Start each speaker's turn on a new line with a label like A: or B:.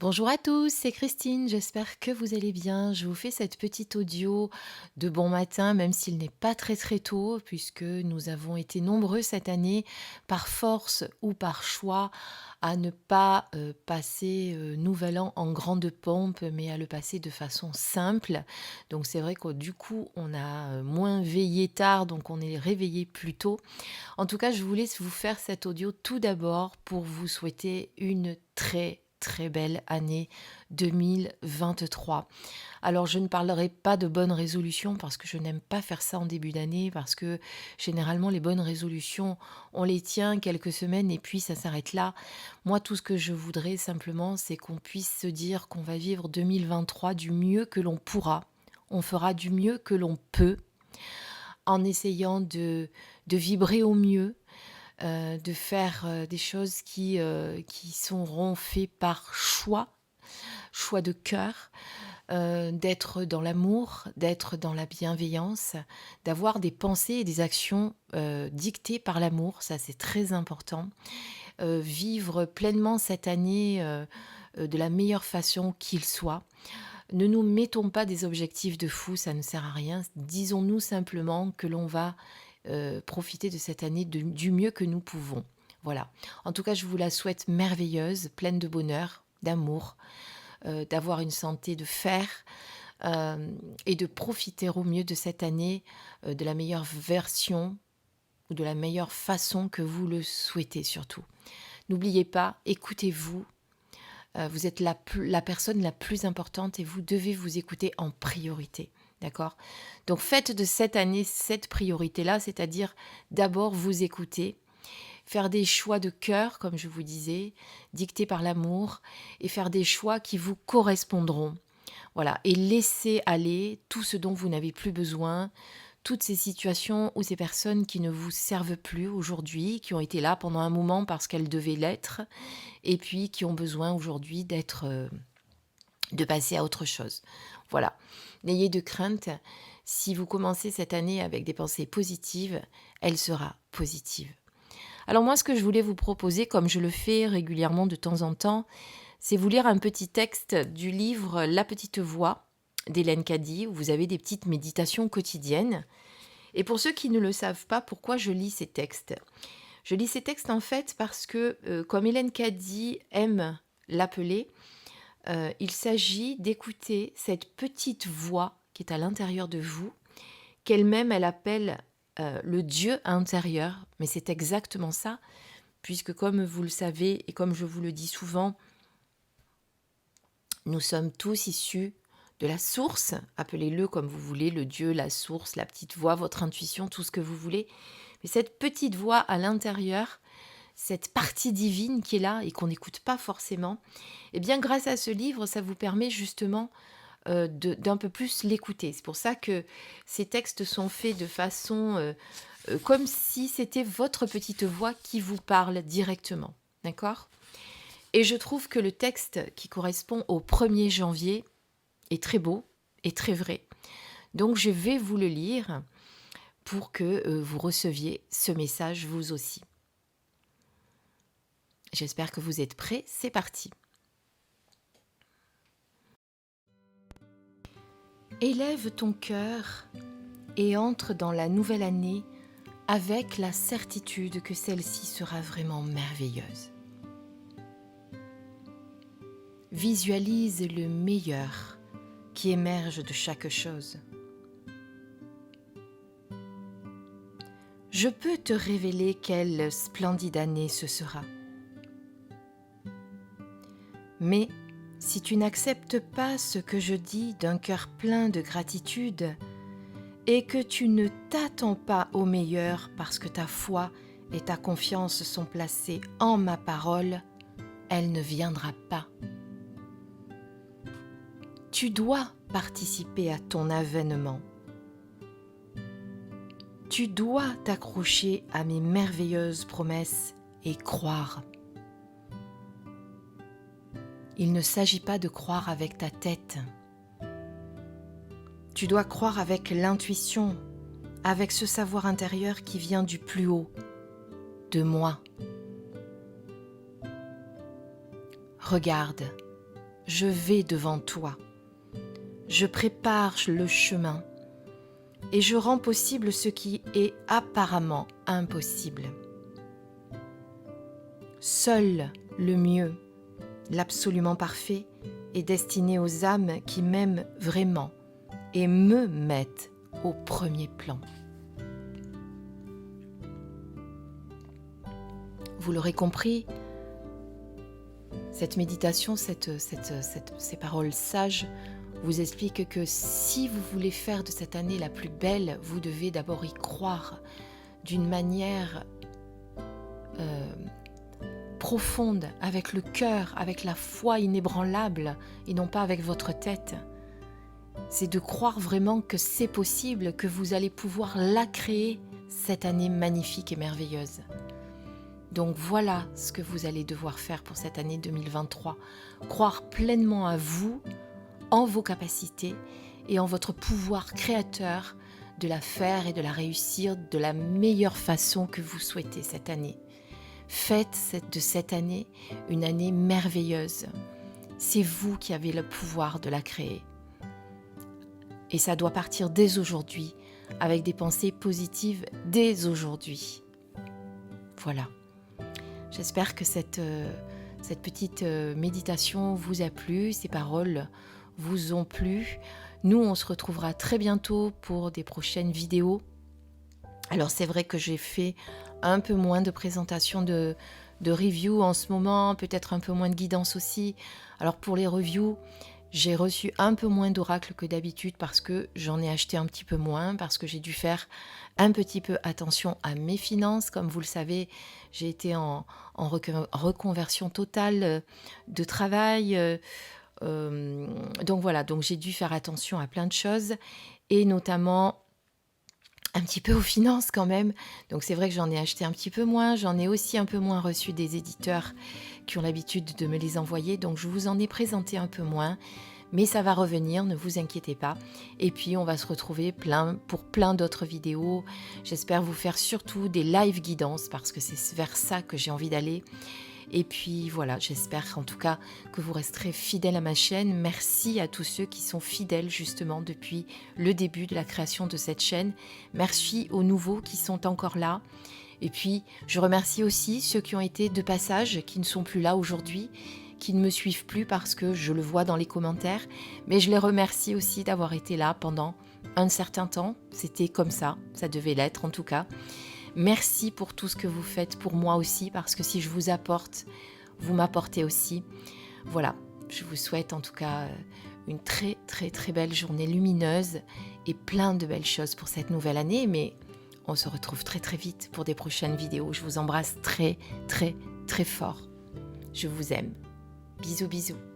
A: Bonjour à tous, c'est Christine, j'espère que vous allez bien. Je vous fais cette petite audio de bon matin, même s'il n'est pas très très tôt, puisque nous avons été nombreux cette année, par force ou par choix, à ne pas passer Nouvel An en grande pompe, mais à le passer de façon simple. Donc c'est vrai que du coup, on a moins veillé tard, donc on est réveillé plus tôt. En tout cas, je voulais vous faire cette audio tout d'abord pour vous souhaiter une très belle année 2023. Alors, je ne parlerai pas de bonnes résolutions parce que je n'aime pas faire ça en début d'année parce que généralement les bonnes résolutions, on les tient quelques semaines et puis ça s'arrête là. Moi, tout ce que je voudrais simplement, c'est qu'on puisse se dire qu'on va vivre 2023 du mieux que l'on pourra. On fera du mieux que l'on peut en essayant de vibrer au mieux, de faire des choses qui seront faites par choix de cœur, d'être dans l'amour, d'être dans la bienveillance, d'avoir des pensées et des actions dictées par l'amour, ça c'est très important. Vivre pleinement cette année de la meilleure façon qu'il soit. Ne nous mettons pas des objectifs de fou, ça ne sert à rien. Disons-nous simplement que l'on va profiter de cette année du mieux que nous pouvons. Voilà. En tout cas, je vous la souhaite merveilleuse, pleine de bonheur, d'amour, d'avoir une santé de fer et de profiter au mieux de cette année de la meilleure version ou de la meilleure façon que vous le souhaitez surtout. N'oubliez pas, écoutez-vous. Vous êtes la personne la plus importante et vous devez vous écouter en priorité. D'accord? Donc faites de cette année cette priorité-là, c'est-à-dire d'abord vous écouter, faire des choix de cœur, comme je vous disais, dictés par l'amour, et faire des choix qui vous correspondront. Voilà, et laisser aller tout ce dont vous n'avez plus besoin, toutes ces situations ou ces personnes qui ne vous servent plus aujourd'hui, qui ont été là pendant un moment parce qu'elles devaient l'être, et puis qui ont besoin aujourd'hui de passer à autre chose. Voilà. N'ayez de crainte. Si vous commencez cette année avec des pensées positives, elle sera positive. Alors moi, ce que je voulais vous proposer, comme je le fais régulièrement de temps en temps, c'est vous lire un petit texte du livre La petite voix d'Hélène Caddy, où vous avez des petites méditations quotidiennes. Et pour ceux qui ne le savent pas, pourquoi je lis ces textes? Je lis ces textes en fait parce que, comme Hélène Caddy aime l'appeler, il s'agit d'écouter cette petite voix qui est à l'intérieur de vous, qu'elle-même elle appelle le Dieu intérieur, mais c'est exactement ça, puisque comme vous le savez et comme je vous le dis souvent, nous sommes tous issus de la source, appelez-le comme vous voulez, le Dieu, la source, la petite voix, votre intuition, tout ce que vous voulez. Mais cette petite voix à l'intérieur, cette partie divine qui est là et qu'on n'écoute pas forcément, eh bien grâce à ce livre, ça vous permet justement d'un peu plus l'écouter. C'est pour ça que ces textes sont faits de façon comme si c'était votre petite voix qui vous parle directement. D'accord? Et je trouve que le texte qui correspond au 1er janvier est très beau et très vrai. Donc je vais vous le lire pour que vous receviez ce message vous aussi. J'espère que vous êtes prêts, c'est parti. Élève ton cœur et entre dans la nouvelle année avec la certitude que celle-ci sera vraiment merveilleuse. Visualise le meilleur qui émerge de chaque chose. Je peux te révéler quelle splendide année ce sera. Mais si tu n'acceptes pas ce que je dis d'un cœur plein de gratitude et que tu ne t'attends pas au meilleur parce que ta foi et ta confiance sont placées en ma parole, elle ne viendra pas. Tu dois participer à ton avènement. Tu dois t'accrocher à mes merveilleuses promesses et croire. Il ne s'agit pas de croire avec ta tête. Tu dois croire avec l'intuition, avec ce savoir intérieur qui vient du plus haut, de moi. Regarde, je vais devant toi. Je prépare le chemin et je rends possible ce qui est apparemment impossible. Seul le mieux, l'absolument parfait, est destiné aux âmes qui m'aiment vraiment et me mettent au premier plan. Vous l'aurez compris, cette méditation, ces paroles sages vous expliquent que si vous voulez faire de cette année la plus belle, vous devez d'abord y croire d'une manière profonde, avec le cœur, avec la foi inébranlable et non pas avec votre tête. C'est de croire vraiment que c'est possible, que vous allez pouvoir la créer, cette année magnifique et merveilleuse. Donc voilà ce que vous allez devoir faire pour cette année 2023. Croire pleinement à vous, en vos capacités et en votre pouvoir créateur de la faire et de la réussir de la meilleure façon que vous souhaitez cette année. Faites de cette année une année merveilleuse. C'est vous qui avez le pouvoir de la créer. Et ça doit partir dès aujourd'hui, avec des pensées positives dès aujourd'hui. Voilà. J'espère que cette petite méditation vous a plu, ces paroles vous ont plu. Nous, on se retrouvera très bientôt pour des prochaines vidéos. Alors c'est vrai que j'ai fait un peu moins de présentation de review en ce moment, peut-être un peu moins de guidance aussi. Alors pour les reviews, j'ai reçu un peu moins d'oracles que d'habitude parce que j'en ai acheté un petit peu moins, parce que j'ai dû faire un petit peu attention à mes finances. Comme vous le savez, j'ai été en reconversion totale de travail. Donc voilà, donc j'ai dû faire attention à plein de choses et notamment un petit peu aux finances quand même. Donc c'est vrai que j'en ai acheté un petit peu moins. J'en ai aussi un peu moins reçu des éditeurs qui ont l'habitude de me les envoyer. Donc je vous en ai présenté un peu moins. Mais ça va revenir, ne vous inquiétez pas. Et puis on va se retrouver pour plein d'autres vidéos. J'espère vous faire surtout des live guidances parce que c'est vers ça que j'ai envie d'aller. Et puis voilà, j'espère en tout cas que vous resterez fidèles à ma chaîne. Merci à tous ceux qui sont fidèles justement depuis le début de la création de cette chaîne. Merci aux nouveaux qui sont encore là. Et puis je remercie aussi ceux qui ont été de passage, qui ne sont plus là aujourd'hui, qui ne me suivent plus parce que je le vois dans les commentaires. Mais je les remercie aussi d'avoir été là pendant un certain temps. C'était comme ça devait l'être en tout cas. Merci pour tout ce que vous faites pour moi aussi, parce que si je vous apporte, vous m'apportez aussi. Voilà, je vous souhaite en tout cas une très très très belle journée lumineuse et plein de belles choses pour cette nouvelle année. Mais on se retrouve très très vite pour des prochaines vidéos. Je vous embrasse très très très fort. Je vous aime. Bisous bisous.